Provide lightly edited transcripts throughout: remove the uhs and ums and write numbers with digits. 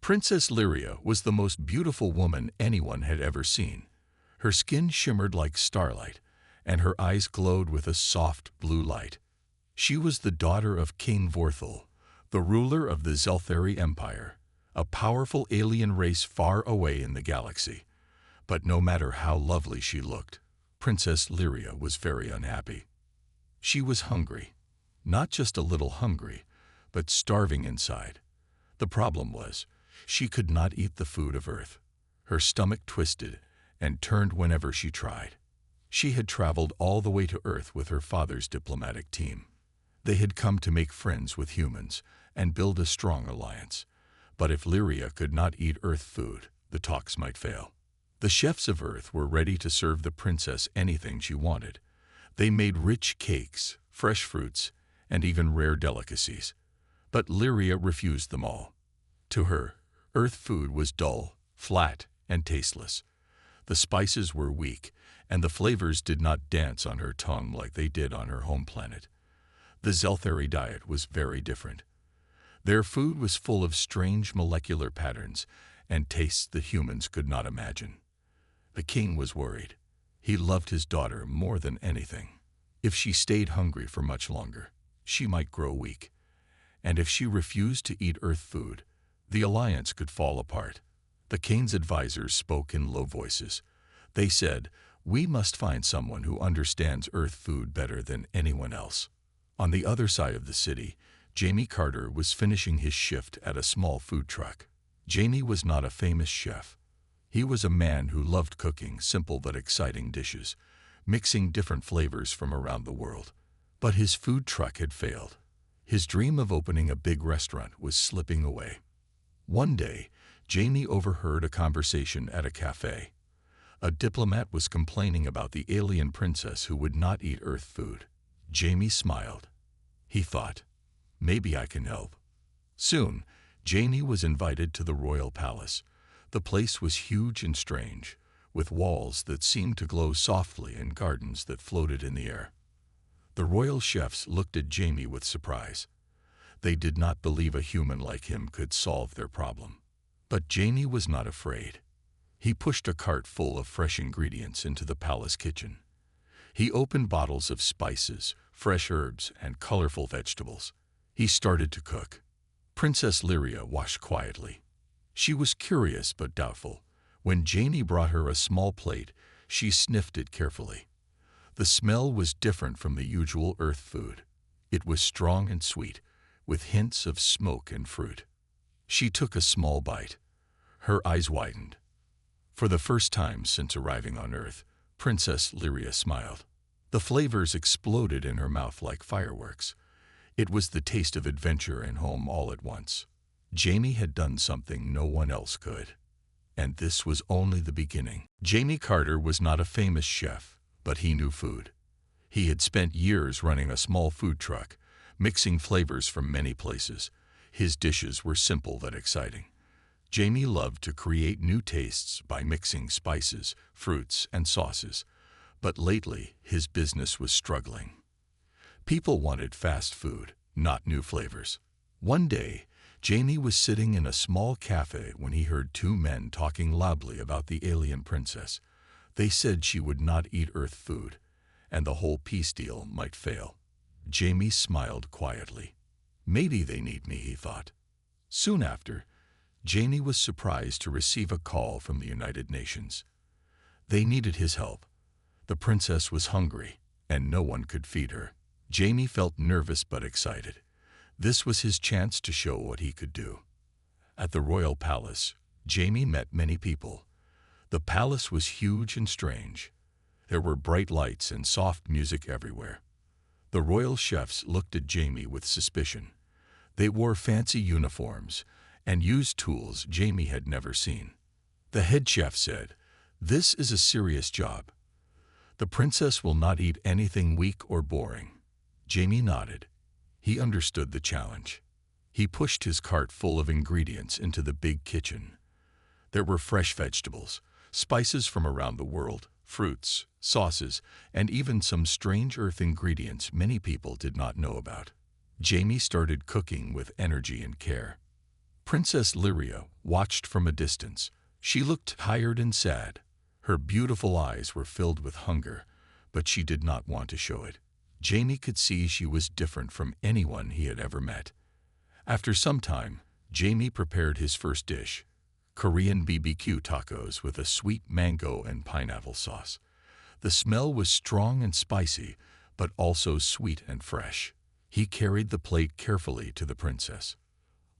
Princess Lyria was the most beautiful woman anyone had ever seen. Her skin shimmered like starlight, and her eyes glowed with a soft blue light. She was the daughter of King Vorthal, the ruler of the Zelthari Empire, a powerful alien race far away in the galaxy. But no matter how lovely she looked, Princess Lyria was very unhappy. She was hungry. Not just a little hungry, but starving inside. The problem was, she could not eat the food of Earth. Her stomach twisted and turned whenever she tried. She had traveled all the way to Earth with her father's diplomatic team. They had come to make friends with humans and build a strong alliance. But if Lyria could not eat Earth food, the talks might fail. The chefs of Earth were ready to serve the princess anything she wanted. They made rich cakes, fresh fruits, and even rare delicacies. But Lyria refused them all. To her, Earth food was dull, flat, and tasteless. The spices were weak, and the flavors did not dance on her tongue like they did on her home planet. The Zelthari diet was very different. Their food was full of strange molecular patterns and tastes that humans could not imagine. The king was worried. He loved his daughter more than anything. If she stayed hungry for much longer, she might grow weak. And if she refused to eat Earth food, the alliance could fall apart. The king's advisors spoke in low voices. They said, "We must find someone who understands Earth food better than anyone else." On the other side of the city, Jamie Carter was finishing his shift at a small food truck. Jamie was not a famous chef. He was a man who loved cooking simple but exciting dishes, mixing different flavors from around the world. But his food truck had failed. His dream of opening a big restaurant was slipping away. One day, Jamie overheard a conversation at a cafe. A diplomat was complaining about the alien princess who would not eat Earth food. Jamie smiled. He thought, maybe I can help. Soon, Jamie was invited to the royal palace. The place was huge and strange, with walls that seemed to glow softly and gardens that floated in the air. The royal chefs looked at Jamie with surprise. They did not believe a human like him could solve their problem. But Jamie was not afraid. He pushed a cart full of fresh ingredients into the palace kitchen. He opened bottles of spices, fresh herbs, and colorful vegetables. He started to cook. Princess Lyria watched quietly. She was curious but doubtful. When Jamie brought her a small plate, she sniffed it carefully. The smell was different from the usual Earth food. It was strong and sweet, with hints of smoke and fruit. She took a small bite. Her eyes widened. For the first time since arriving on Earth, Princess Lyria smiled. The flavors exploded in her mouth like fireworks. It was the taste of adventure and home all at once. Jamie had done something no one else could. And this was only the beginning. Jamie Carter was not a famous chef, but he knew food. He had spent years running a small food truck, mixing flavors from many places. His dishes were simple but exciting. Jamie loved to create new tastes by mixing spices, fruits, and sauces. But lately, his business was struggling. People wanted fast food, not new flavors. One day, Jamie was sitting in a small cafe when he heard two men talking loudly about the alien princess. They said she would not eat Earth food, and the whole peace deal might fail. Jamie smiled quietly. Maybe they need me, he thought. Soon after, Jamie was surprised to receive a call from the United Nations. They needed his help. The princess was hungry, and no one could feed her. Jamie felt nervous but excited. This was his chance to show what he could do. At the royal palace, Jamie met many people. The palace was huge and strange. There were bright lights and soft music everywhere. The royal chefs looked at Jamie with suspicion. They wore fancy uniforms and used tools Jamie had never seen. The head chef said, "This is a serious job. The princess will not eat anything weak or boring." Jamie nodded. He understood the challenge. He pushed his cart full of ingredients into the big kitchen. There were fresh vegetables, spices from around the world, fruits, sauces, and even some strange Earth ingredients many people did not know about. Jamie started cooking with energy and care. Princess Lyria watched from a distance. She looked tired and sad. Her beautiful eyes were filled with hunger, but she did not want to show it. Jamie could see she was different from anyone he had ever met. After some time, Jamie prepared his first dish, Korean BBQ tacos with a sweet mango and pineapple sauce. The smell was strong and spicy, but also sweet and fresh. He carried the plate carefully to the princess.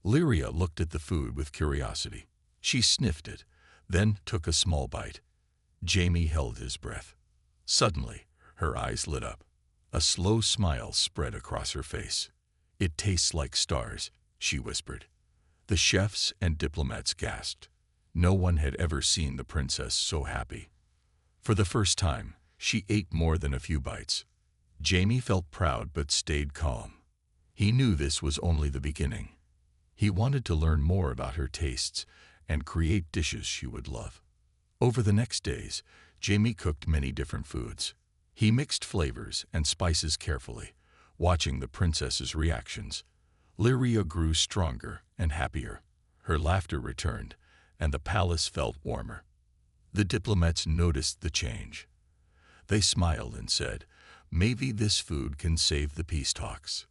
Lyria looked at the food with curiosity. She sniffed it, then took a small bite. Jamie held his breath. Suddenly, her eyes lit up. A slow smile spread across her face. "It tastes like stars," she whispered. The chefs and diplomats gasped. No one had ever seen the princess so happy. For the first time, she ate more than a few bites. Jamie felt proud but stayed calm. He knew this was only the beginning. He wanted to learn more about her tastes and create dishes she would love. Over the next days, Jamie cooked many different foods. He mixed flavors and spices carefully, watching the princess's reactions. Lyria grew stronger and happier. Her laughter returned, and the palace felt warmer. The diplomats noticed the change. They smiled and said, "Maybe this food can save the peace talks."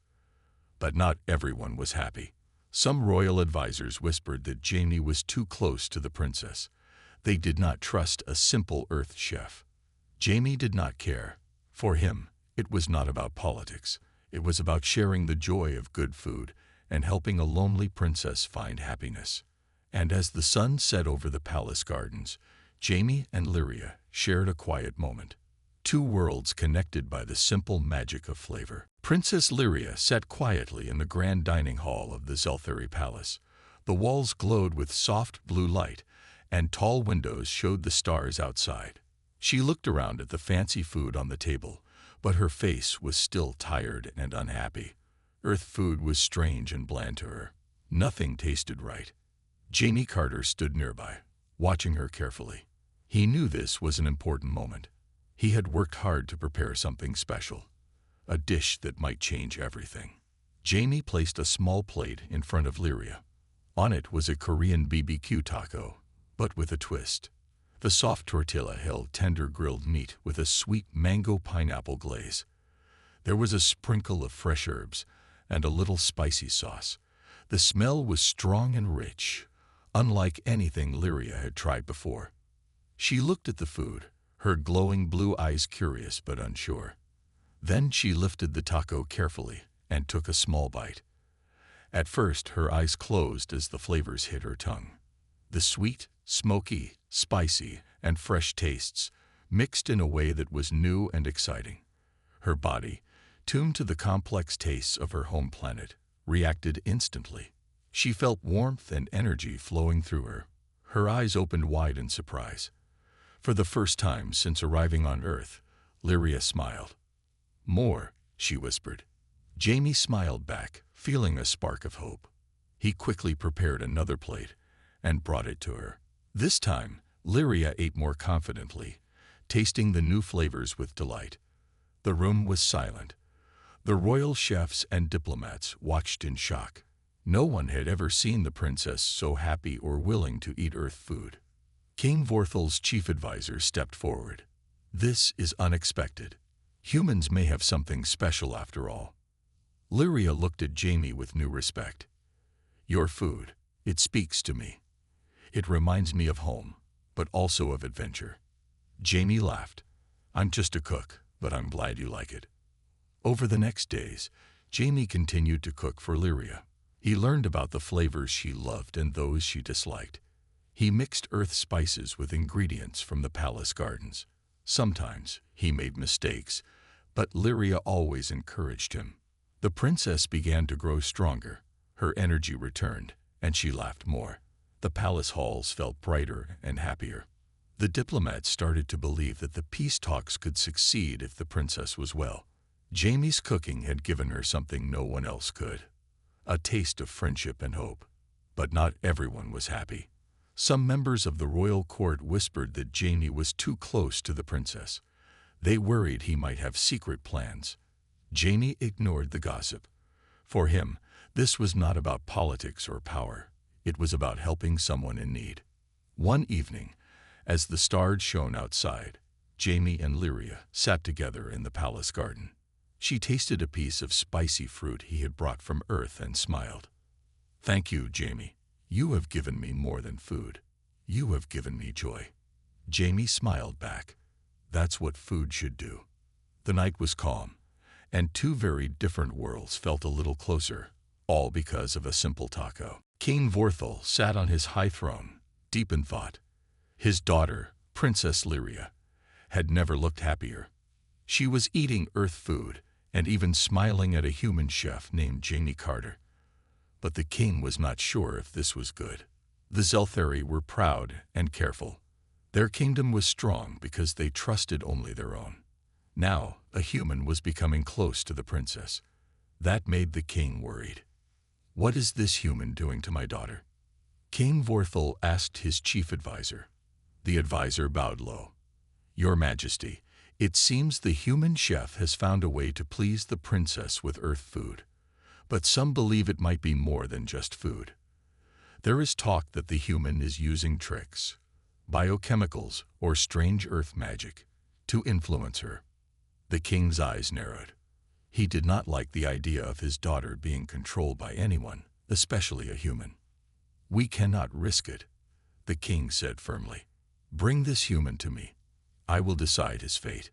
But not everyone was happy. Some royal advisors whispered that Jamie was too close to the princess. They did not trust a simple Earth chef. Jamie did not care. For him, it was not about politics. It was about sharing the joy of good food and helping a lonely princess find happiness. And as the sun set over the palace gardens, Jamie and Lyria shared a quiet moment. Two worlds connected by the simple magic of flavor. Princess Lyria sat quietly in the grand dining hall of the Zelthari Palace. The walls glowed with soft blue light, and tall windows showed the stars outside. She looked around at the fancy food on the table, but her face was still tired and unhappy. Earth food was strange and bland to her. Nothing tasted right. Jamie Carter stood nearby, watching her carefully. He knew this was an important moment. He had worked hard to prepare something special, a dish that might change everything. Jamie placed a small plate in front of Lyria. On it was a Korean BBQ taco, but with a twist. The soft tortilla held tender grilled meat with a sweet mango pineapple glaze. There was a sprinkle of fresh herbs and a little spicy sauce. The smell was strong and rich, unlike anything Lyria had tried before. She looked at the food, her glowing blue eyes curious but unsure. Then she lifted the taco carefully and took a small bite. At first, her eyes closed as the flavors hit her tongue. The sweet, smoky, spicy, and fresh tastes mixed in a way that was new and exciting. Her body, tuned to the complex tastes of her home planet, reacted instantly. She felt warmth and energy flowing through her. Her eyes opened wide in surprise. For the first time since arriving on Earth, Lyria smiled. "More," she whispered. Jamie smiled back, feeling a spark of hope. He quickly prepared another plate and brought it to her. This time, Lyria ate more confidently, tasting the new flavors with delight. The room was silent. The royal chefs and diplomats watched in shock. No one had ever seen the princess so happy or willing to eat Earth food. King Vorthal's chief advisor stepped forward. "This is unexpected. Humans may have something special after all." Lyria looked at Jamie with new respect. "Your food, it speaks to me. It reminds me of home, but also of adventure." Jamie laughed. "I'm just a cook, but I'm glad you like it." Over the next days, Jamie continued to cook for Lyria. He learned about the flavors she loved and those she disliked. He mixed earth spices with ingredients from the palace gardens. Sometimes he made mistakes, but Lyria always encouraged him. The princess began to grow stronger. Her energy returned, and she laughed more. The palace halls felt brighter and happier. The diplomats started to believe that the peace talks could succeed if the princess was well. Jamie's cooking had given her something no one else could, a taste of friendship and hope. But not everyone was happy. Some members of the royal court whispered that Jamie was too close to the princess. They worried he might have secret plans. Jamie ignored the gossip. For him, this was not about politics or power. It was about helping someone in need. One evening, as the stars shone outside, Jamie and Lyria sat together in the palace garden. She tasted a piece of spicy fruit he had brought from Earth and smiled. "Thank you, Jamie. You have given me more than food. You have given me joy." Jamie smiled back. That's what food should do. The night was calm, and two very different worlds felt a little closer, all because of a simple taco. King Vorthal sat on his high throne, deep in thought. His daughter, Princess Lyria, had never looked happier. She was eating Earth food and even smiling at a human chef named Jamie Carter. But the king was not sure if this was good. The Zelthari were proud and careful. Their kingdom was strong because they trusted only their own. Now, a human was becoming close to the princess. That made the king worried. "What is this human doing to my daughter?" King Vorthal asked his chief advisor. The advisor bowed low. "Your Majesty, it seems the human chef has found a way to please the princess with Earth food. But some believe it might be more than just food. There is talk that the human is using tricks, biochemicals, or strange Earth magic to influence her." The king's eyes narrowed. He did not like the idea of his daughter being controlled by anyone, especially a human. "We cannot risk it," the king said firmly. "Bring this human to me. I will decide his fate."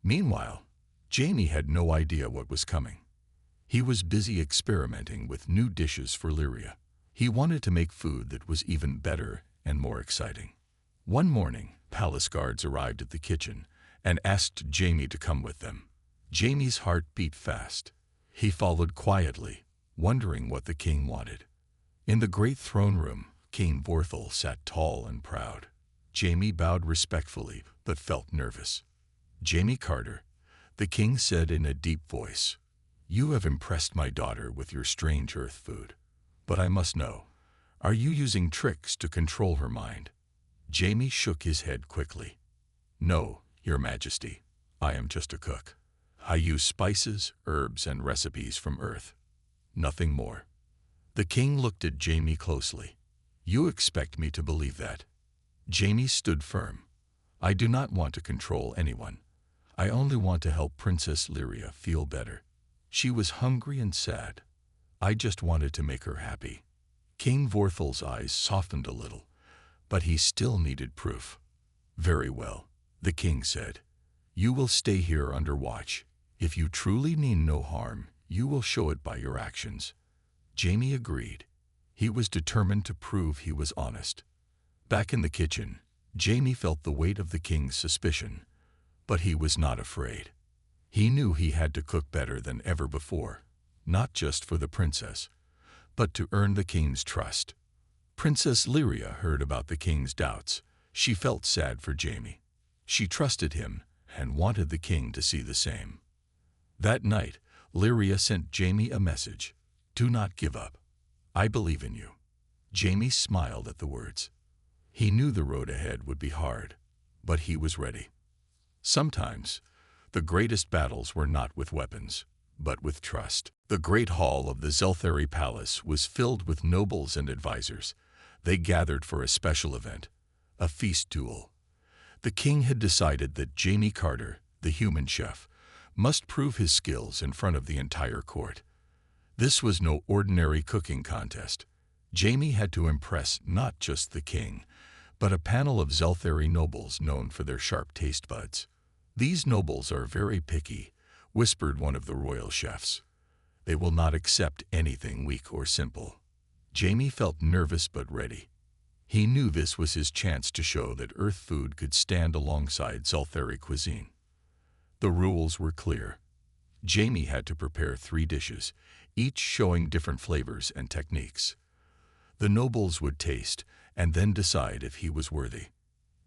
Meanwhile, Jamie had no idea what was coming. He was busy experimenting with new dishes for Lyria. He wanted to make food that was even better and more exciting. One morning, palace guards arrived at the kitchen and asked Jamie to come with them. Jamie's heart beat fast. He followed quietly, wondering what the king wanted. In the great throne room, King Vorthal sat tall and proud. Jamie bowed respectfully but felt nervous. "Jamie Carter," the king said in a deep voice, "you have impressed my daughter with your strange Earth food. But I must know, are you using tricks to control her mind?" Jamie shook his head quickly. "No, Your Majesty. I am just a cook. I use spices, herbs, and recipes from Earth. Nothing more." The king looked at Jamie closely. "You expect me to believe that?" Jamie stood firm. "I do not want to control anyone. I only want to help Princess Lyria feel better. She was hungry and sad. I just wanted to make her happy." King Vorthal's eyes softened a little, but he still needed proof. "Very well," the king said. "You will stay here under watch. If you truly mean no harm, you will show it by your actions." Jamie agreed. He was determined to prove he was honest. Back in the kitchen, Jamie felt the weight of the king's suspicion, but he was not afraid. He knew he had to cook better than ever before, not just for the princess, but to earn the king's trust. Princess Lyria heard about the king's doubts. She felt sad for Jamie. She trusted him and wanted the king to see the same. That night, Lyria sent Jamie a message. "Do not give up. I believe in you." Jamie smiled at the words. He knew the road ahead would be hard, but he was ready. Sometimes, the greatest battles were not with weapons, but with trust. The great hall of the Zelthari Palace was filled with nobles and advisors. They gathered for a special event, a feast duel. The king had decided that Jamie Carter, the human chef, must prove his skills in front of the entire court. This was no ordinary cooking contest. Jamie had to impress not just the king, but a panel of Zelthari nobles known for their sharp taste buds. "These nobles are very picky," whispered one of the royal chefs. "They will not accept anything weak or simple." Jamie felt nervous but ready. He knew this was his chance to show that Earth food could stand alongside Zelthari cuisine. The rules were clear. Jamie had to prepare 3 dishes, each showing different flavors and techniques. The nobles would taste and then decide if he was worthy.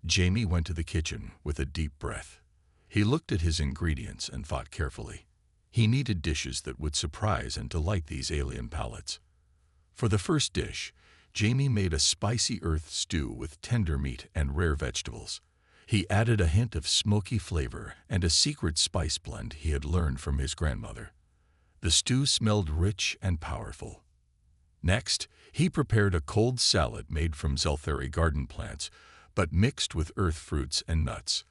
Jamie went to the kitchen with a deep breath. He looked at his ingredients and thought carefully. He needed dishes that would surprise and delight these alien palates. For the first dish, Jamie made a spicy Earth stew with tender meat and rare vegetables. He added a hint of smoky flavor and a secret spice blend he had learned from his grandmother. The stew smelled rich and powerful. Next, he prepared a cold salad made from Zeltheri garden plants, but mixed with earth fruits and nuts.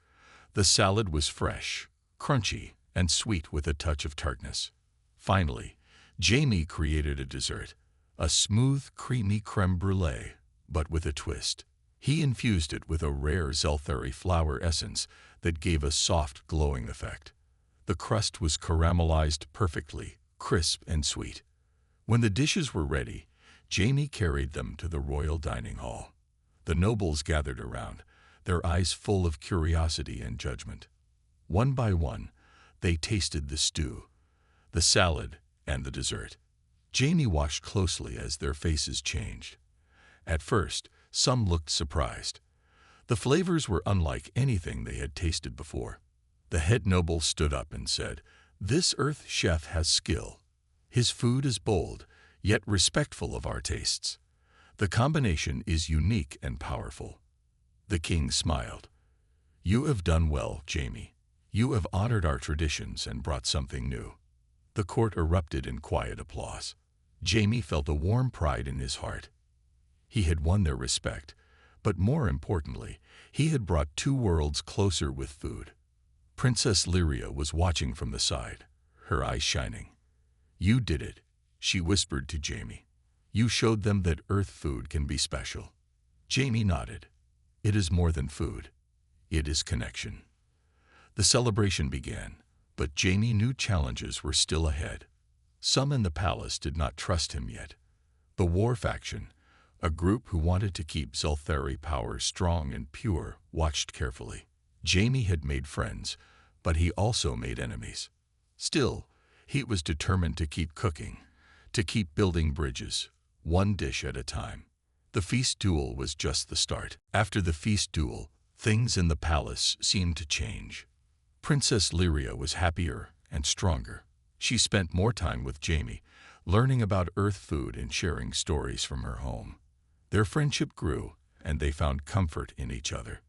The salad was fresh, crunchy, and sweet with a touch of tartness. Finally, Jamie created a dessert, a smooth, creamy creme brulee, but with a twist. He infused it with a rare Zeltheri flower essence that gave a soft, glowing effect. The crust was caramelized perfectly, crisp and sweet. When the dishes were ready, Jamie carried them to the royal dining hall. The nobles gathered around, their eyes full of curiosity and judgment. One by one, they tasted the stew, the salad, and the dessert. Jamie watched closely as their faces changed. At first, some looked surprised. The flavors were unlike anything they had tasted before. The head noble stood up and said, "This Earth chef has skill. His food is bold, yet respectful of our tastes. The combination is unique and powerful." The king smiled. "You have done well, Jamie. You have honored our traditions and brought something new." The court erupted in quiet applause. Jamie felt a warm pride in his heart. He had won their respect, but more importantly, he had brought two worlds closer with food. Princess Lyria was watching from the side, her eyes shining. "You did it," she whispered to Jamie. "You showed them that Earth food can be special." Jamie nodded. "It is more than food. It is connection." The celebration began, but Jamie knew challenges were still ahead. Some in the palace did not trust him yet. The war faction, a group who wanted to keep Zeltheri power strong and pure, watched carefully. Jamie had made friends, but he also made enemies. Still, he was determined to keep cooking, to keep building bridges, one dish at a time. The feast duel was just the start. After the feast duel, things in the palace seemed to change. Princess Lyria was happier and stronger. She spent more time with Jamie, learning about Earth food and sharing stories from her home. Their friendship grew, and they found comfort in each other.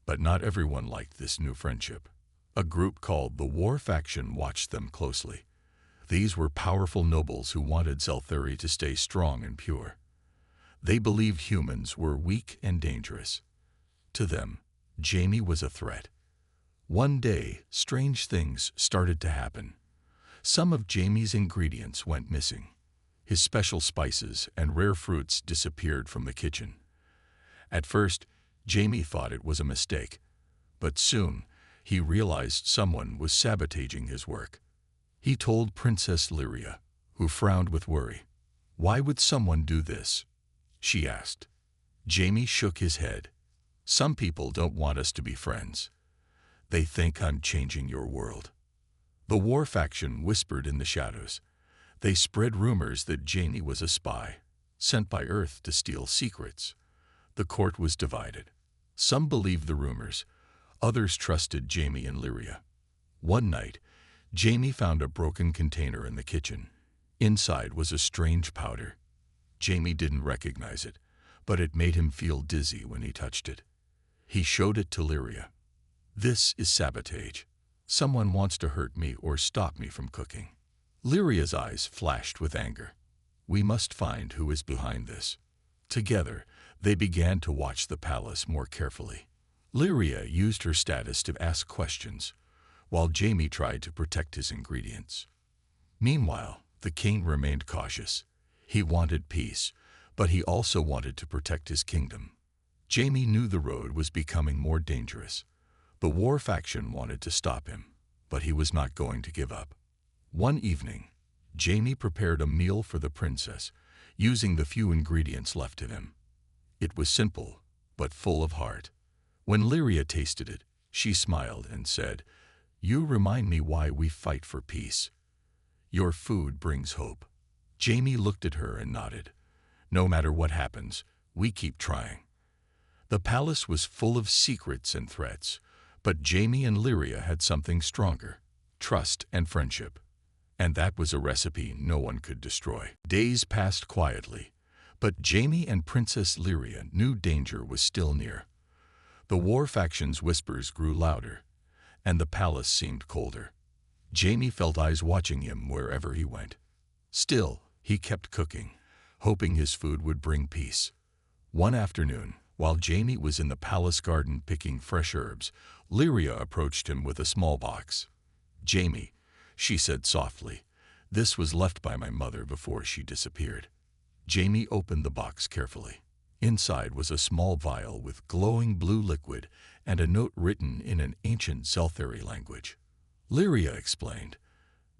But not everyone liked this new friendship. A group called the War Faction watched them closely. These were powerful nobles who wanted Zeltheri to stay strong and pure. They believed humans were weak and dangerous. To them, Jamie was a threat. One day, strange things started to happen. Some of Jamie's ingredients went missing. His special spices and rare fruits disappeared from the kitchen. At first, Jamie thought it was a mistake, but soon he realized someone was sabotaging his work. He told Princess Lyria, who frowned with worry. "Why would someone do this?" she asked. Jamie shook his head. "Some people don't want us to be friends. They think I'm changing your world." The war faction whispered in the shadows. They spread rumors that Jamie was a spy, sent by Earth to steal secrets. The court was divided. Some believed the rumors, others trusted Jamie and Lyria. One night, Jamie found a broken container in the kitchen. Inside was a strange powder. Jamie didn't recognize it, but it made him feel dizzy when he touched it. He showed it to Lyria. "This is sabotage. Someone wants to hurt me or stop me from cooking." Lyria's eyes flashed with anger. "We must find who is behind this." Together, they began to watch the palace more carefully. Lyria used her status to ask questions, while Jamie tried to protect his ingredients. Meanwhile, the king remained cautious. He wanted peace, but he also wanted to protect his kingdom. Jamie knew the road was becoming more dangerous. The war faction wanted to stop him, but he was not going to give up. One evening, Jamie prepared a meal for the princess, using the few ingredients left to him. It was simple, but full of heart. When Lyria tasted it, she smiled and said, "You remind me why we fight for peace. Your food brings hope." Jamie looked at her and nodded. "No matter what happens, we keep trying." The palace was full of secrets and threats, but Jamie and Lyria had something stronger: trust and friendship. And that was a recipe no one could destroy. Days passed quietly, but Jamie and Princess Lyria knew danger was still near. The war faction's whispers grew louder, and the palace seemed colder. Jamie felt eyes watching him wherever he went. Still, he kept cooking, hoping his food would bring peace. One afternoon, while Jamie was in the palace garden picking fresh herbs, Lyria approached him with a small box. "Jamie," she said softly, "this was left by my mother before she disappeared." Jamie opened the box carefully. Inside was a small vial with glowing blue liquid and a note written in an ancient Zelthari language. Lyria explained,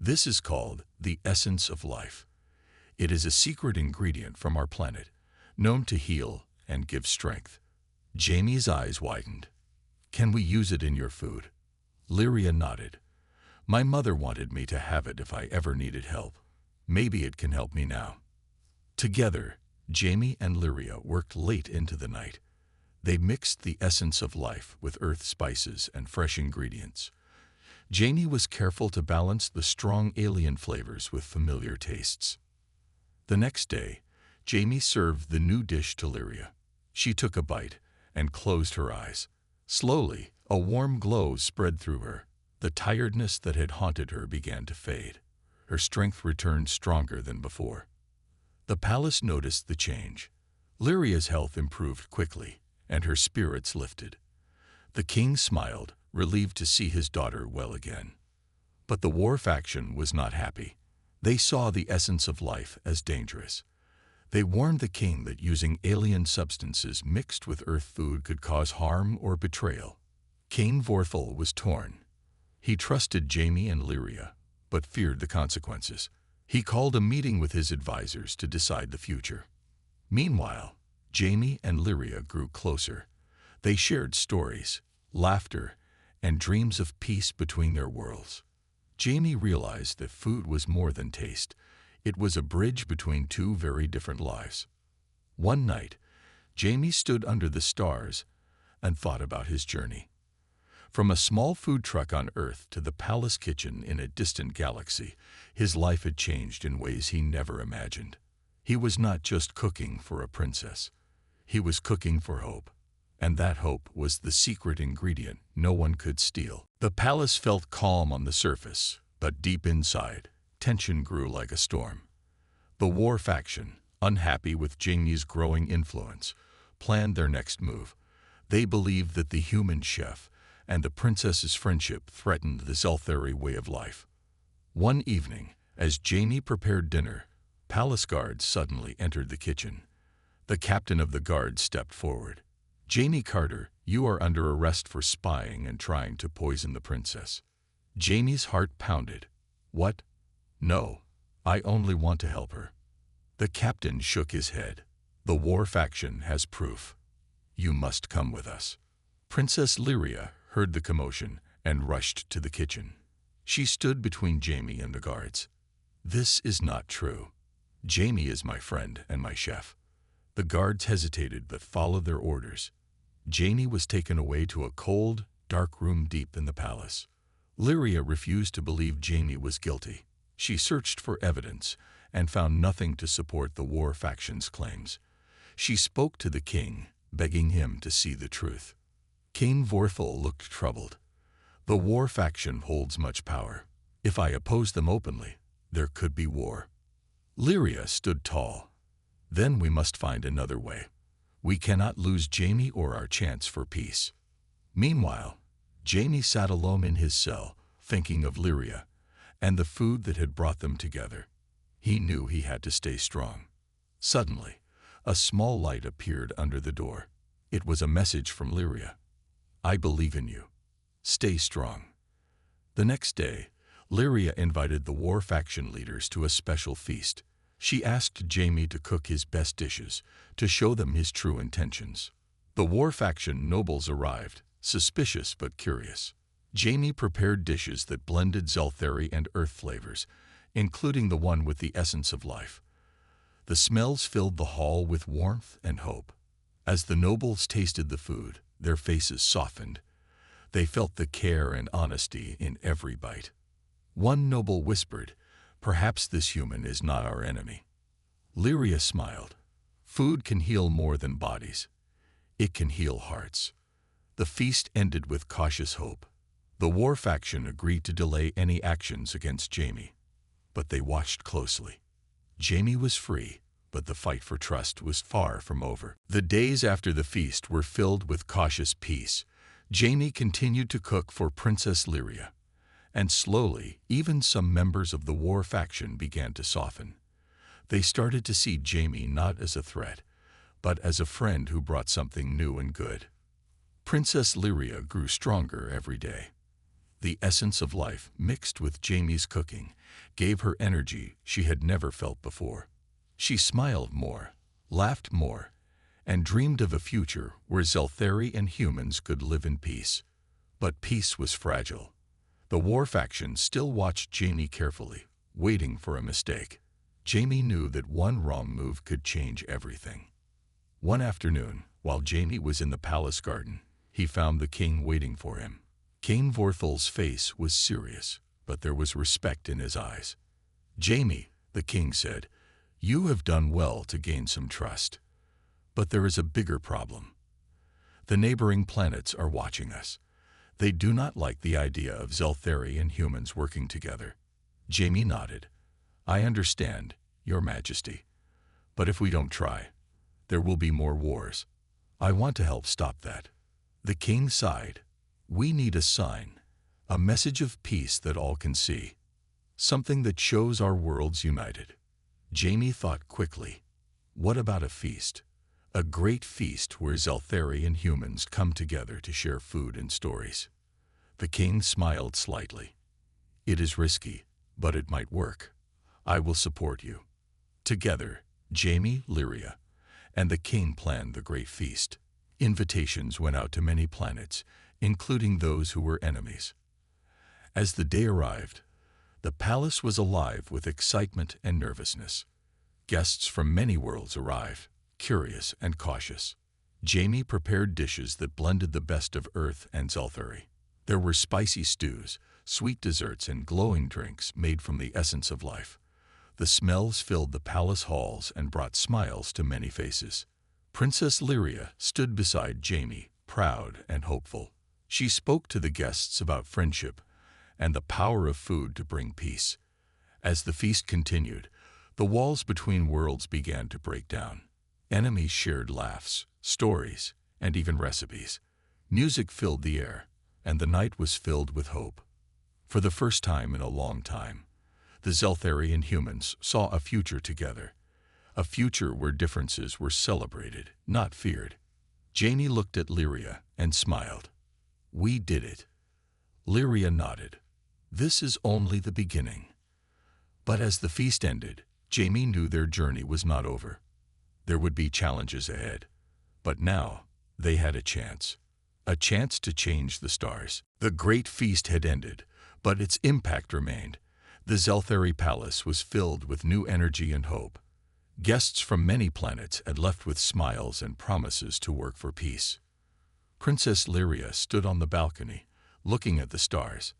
"This is called the essence of life. It is a secret ingredient from our planet, known to heal and give strength." Jamie's eyes widened. "Can we use it in your food?" Lyria nodded. "My mother wanted me to have it if I ever needed help. Maybe it can help me now." Together, Jamie and Lyria worked late into the night. They mixed the essence of life with earth spices and fresh ingredients. Jamie was careful to balance the strong alien flavors with familiar tastes. The next day, Jamie served the new dish to Lyria. She took a bite and closed her eyes. Slowly, a warm glow spread through her. The tiredness that had haunted her began to fade. Her strength returned stronger than before. The palace noticed the change. Lyria's health improved quickly, and her spirits lifted. The king smiled, relieved to see his daughter well again. But the war faction was not happy. They saw the essence of life as dangerous. They warned the king that using alien substances mixed with earth food could cause harm or betrayal. King Vorthal was torn. He trusted Jamie and Lyria, but feared the consequences. He called a meeting with his advisors to decide the future. Meanwhile, Jamie and Lyria grew closer. They shared stories, laughter, and dreams of peace between their worlds. Jamie realized that food was more than taste. It was a bridge between two very different lives. One night, Jamie stood under the stars and thought about his journey. From a small food truck on Earth to the palace kitchen in a distant galaxy, his life had changed in ways he never imagined. He was not just cooking for a princess. He was cooking for hope. And that hope was the secret ingredient no one could steal. The palace felt calm on the surface, but deep inside, tension grew like a storm. The war faction, unhappy with Jamie's growing influence, planned their next move. They believed that the human chef and the princess's friendship threatened the Zelthari way of life. One evening, as Jamie prepared dinner, palace guards suddenly entered the kitchen. The captain of the guard stepped forward. "Jamie Carter, you are under arrest for spying and trying to poison the princess." Jamie's heart pounded. "What? No, I only want to help her." The captain shook his head. "The war faction has proof. You must come with us." Princess Lyria heard the commotion and rushed to the kitchen. She stood between Jamie and the guards. "This is not true. Jamie is my friend and my chef." The guards hesitated but followed their orders. Jamie was taken away to a cold, dark room deep in the palace. Lyria refused to believe Jamie was guilty. She searched for evidence and found nothing to support the war faction's claims. She spoke to the king, begging him to see the truth. King Vorthal looked troubled. "The war faction holds much power. If I oppose them openly, there could be war." Lyria stood tall. "Then we must find another way. We cannot lose Jamie or our chance for peace." Meanwhile, Jamie sat alone in his cell, thinking of Lyria and the food that had brought them together. He knew he had to stay strong. Suddenly, a small light appeared under the door. It was a message from Lyria. "I believe in you. Stay strong." The next day, Lyria invited the war faction leaders to a special feast. She asked Jamie to cook his best dishes to show them his true intentions. The war faction nobles arrived, suspicious but curious. Jamie prepared dishes that blended Zelthari and earth flavors, including the one with the essence of life. The smells filled the hall with warmth and hope. As the nobles tasted the food, their faces softened. They felt the care and honesty in every bite. One noble whispered, "Perhaps this human is not our enemy." Lyria smiled. "Food can heal more than bodies. It can heal hearts." The feast ended with cautious hope. The war faction agreed to delay any actions against Jamie, but they watched closely. Jamie was free, but the fight for trust was far from over. The days after the feast were filled with cautious peace. Jaime continued to cook for Princess Lyria, and slowly, even some members of the war faction began to soften. They started to see Jaime not as a threat, but as a friend who brought something new and good. Princess Lyria grew stronger every day. The essence of life, mixed with Jaime's cooking, gave her energy she had never felt before. She smiled more, laughed more, and dreamed of a future where Zeltheri and humans could live in peace. But peace was fragile. The war faction still watched Jaime carefully, waiting for a mistake. Jaime knew that one wrong move could change everything. One afternoon, while Jaime was in the palace garden, he found the king waiting for him. King Vorthal's face was serious, but there was respect in his eyes. "Jaime," the king said, "you have done well to gain some trust. But there is a bigger problem. The neighboring planets are watching us. They do not like the idea of Zeltheri and humans working together." Jaime nodded. "I understand, Your Majesty. But if we don't try, there will be more wars. I want to help stop that." The king sighed. "We need a sign, a message of peace that all can see. Something that shows our worlds united." Jaime thought quickly. What about a feast? A great feast where Zeltheri and humans come together to share food and stories. The king smiled slightly. "It is risky, but it might work. I will support you." Together, Jaime, Lyria, and the king planned the great feast. Invitations went out to many planets, including those who were enemies. As the day arrived, the palace was alive with excitement and nervousness. Guests from many worlds arrived, curious and cautious. Jaime prepared dishes that blended the best of Earth and Zeltheri. There were spicy stews, sweet desserts, and glowing drinks made from the essence of life. The smells filled the palace halls and brought smiles to many faces. Princess Lyria stood beside Jaime, proud and hopeful. She spoke to the guests about friendship and the power of food to bring peace. As the feast continued, the walls between worlds began to break down. Enemies shared laughs, stories, and even recipes. Music filled the air, and the night was filled with hope. For the first time in a long time, the Zeltheri and humans saw a future together. A future where differences were celebrated, not feared. Jaime looked at Lyria and smiled. "We did it." Lyria nodded. "This is only the beginning." But as the feast ended, Jaime knew their journey was not over. There would be challenges ahead. But now, they had a chance to change the stars. The great feast had ended, but its impact remained. The Zeltheri palace was filled with new energy and hope. Guests from many planets had left with smiles and promises to work for peace. Princess Lyria stood on the balcony, looking at the stars.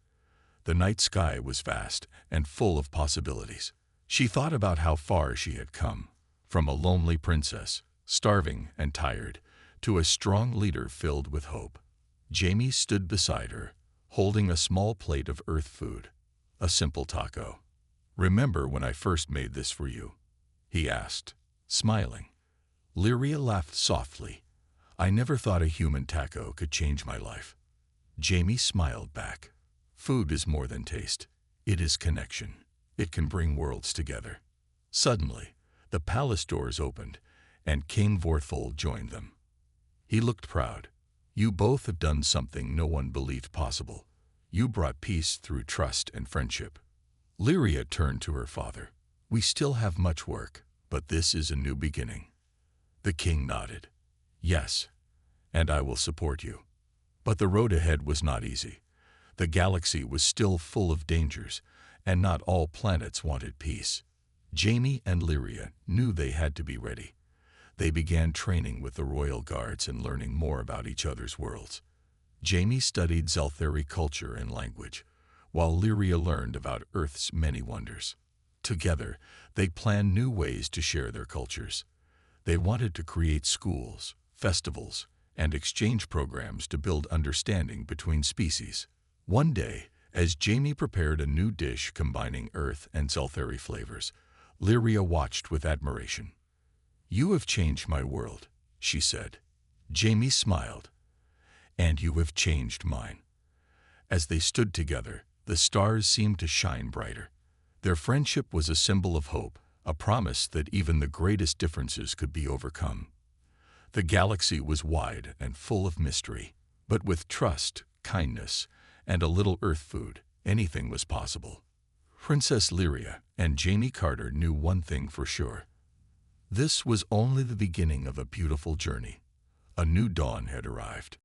The night sky was vast and full of possibilities. She thought about how far she had come, from a lonely princess, starving and tired, to a strong leader filled with hope. Jaime stood beside her, holding a small plate of earth food, a simple taco. "Remember when I first made this for you?" he asked, smiling. Lyria laughed softly. "I never thought a human taco could change my life." Jaime smiled back. "Food is more than taste. It is connection. It can bring worlds together." Suddenly, the palace doors opened, and King Vorthal joined them. He looked proud. "You both have done something no one believed possible. You brought peace through trust and friendship." Lyria turned to her father. "We still have much work, but this is a new beginning." The king nodded. "Yes, and I will support you." But the road ahead was not easy. The galaxy was still full of dangers, and not all planets wanted peace. Jaime and Lyria knew they had to be ready. They began training with the royal guards and learning more about each other's worlds. Jaime studied Zeltheri culture and language, while Lyria learned about Earth's many wonders. Together, they planned new ways to share their cultures. They wanted to create schools, festivals, and exchange programs to build understanding between species. One day, as Jaime prepared a new dish combining Earth and Zeltheri flavors, Lyria watched with admiration. "You have changed my world," she said. Jamie smiled. "And you have changed mine." As they stood together, the stars seemed to shine brighter. Their friendship was a symbol of hope, a promise that even the greatest differences could be overcome. The galaxy was wide and full of mystery, but with trust, kindness, and a little earth food, anything was possible. Princess Lyria and Jamie Carter knew one thing for sure. This was only the beginning of a beautiful journey. A new dawn had arrived.